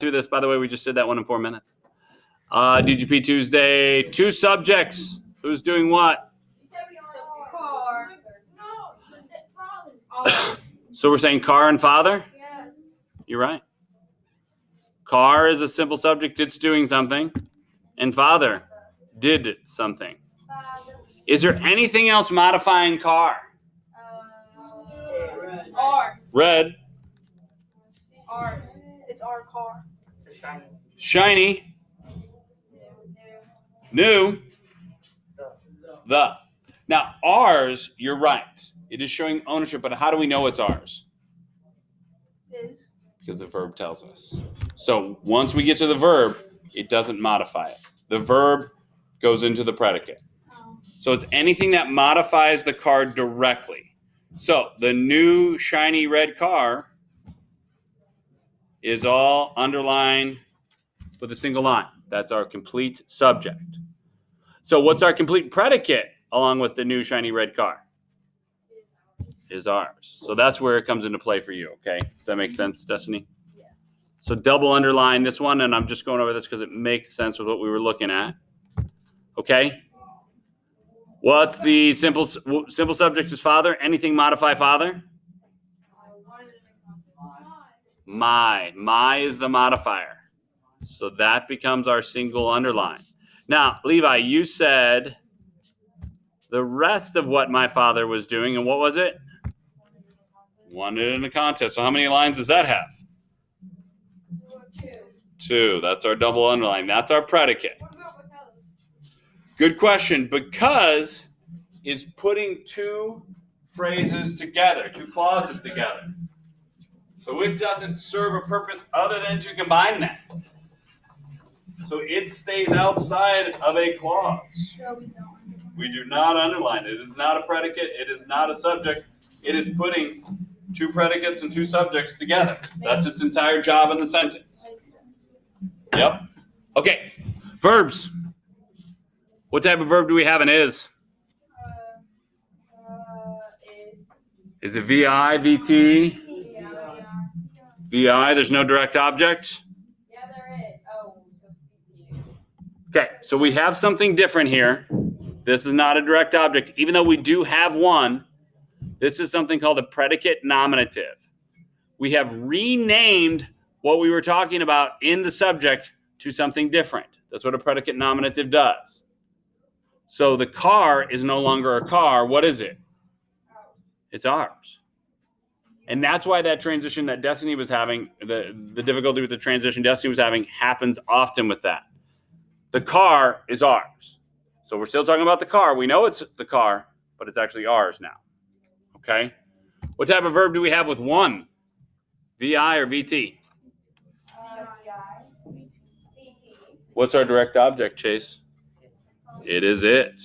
do this. By the way, we just did that one in 4 minutes. DGP Tuesday, 2 subjects. Who's doing what? Car. So we're saying car and father? Yes. You're right. Car is a simple subject. It's doing something. And father did something. Is there anything else modifying car? R. Red. Ours. It's our car. Shiny. New. The. Now, ours, you're right. It is showing ownership, but how do we know it's ours? Is. Because the verb tells us. So once we get to the verb, it doesn't modify it. The verb goes into the predicate. So it's anything that modifies the car directly. So the new shiny red car is all underlined with a single line. That's our complete subject. So what's our complete predicate along with the new shiny red car? Is ours. So that's where it comes into play for you, okay? Does that make sense, Destiny? Yeah. So double underline this one, and I'm just going over this because it makes sense with what we were looking at. Okay? What's the simple subject is father? Anything modify father? My. My is the modifier. So that becomes our single underline. Now, Levi, you said the rest of what my father was doing, and what was it? Won it in a contest. So how many lines does that have? 2. That's our double underline. That's our predicate. Good question. Because is putting 2 phrases together, 2 clauses together. So it doesn't serve a purpose other than to combine that. So it stays outside of a clause. We do not underline it. It is not a predicate. It is not a subject. It is putting 2 predicates and 2 subjects together. That's its entire job in the sentence. Yep. Okay. Verbs. What type of verb do we have in is? Is it VI, VT? VI, there's no direct object? Yeah, there is. Oh. Okay, so we have something different here. This is not a direct object. Even though we do have one, this is something called a predicate nominative. We have renamed what we were talking about in the subject to something different. That's what a predicate nominative does. So the car is no longer a car. What is it? It's ours. And that's why that transition that Destiny was having, the difficulty with the transition Destiny was having happens often with that. The car is ours. So we're still talking about the car. We know it's the car, but it's actually ours now. Okay? What type of verb do we have with one? VI or VT? VT. What's our direct object, Chase? It is it.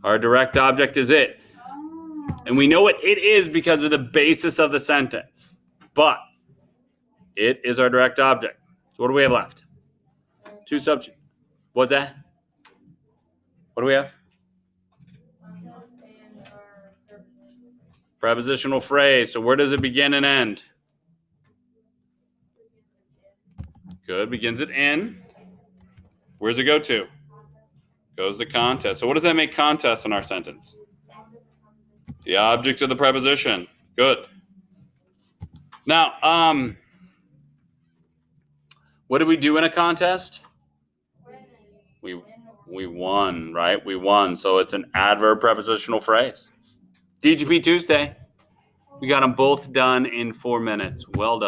Our direct object is it. And we know what it is because of the basis of the sentence. But it is our direct object. So what do we have left? 2 subjects. What's that? What do we have? Prepositional phrase. So where does it begin and end? Good. Begins at in. Where does it go to? Goes to contest. So what does that make contest in our sentence? The object of the preposition. Good. Now, what did we do in a contest? We won, right? We won. So it's an adverb prepositional phrase. DGP Tuesday. We got them both done in 4 minutes. Well done.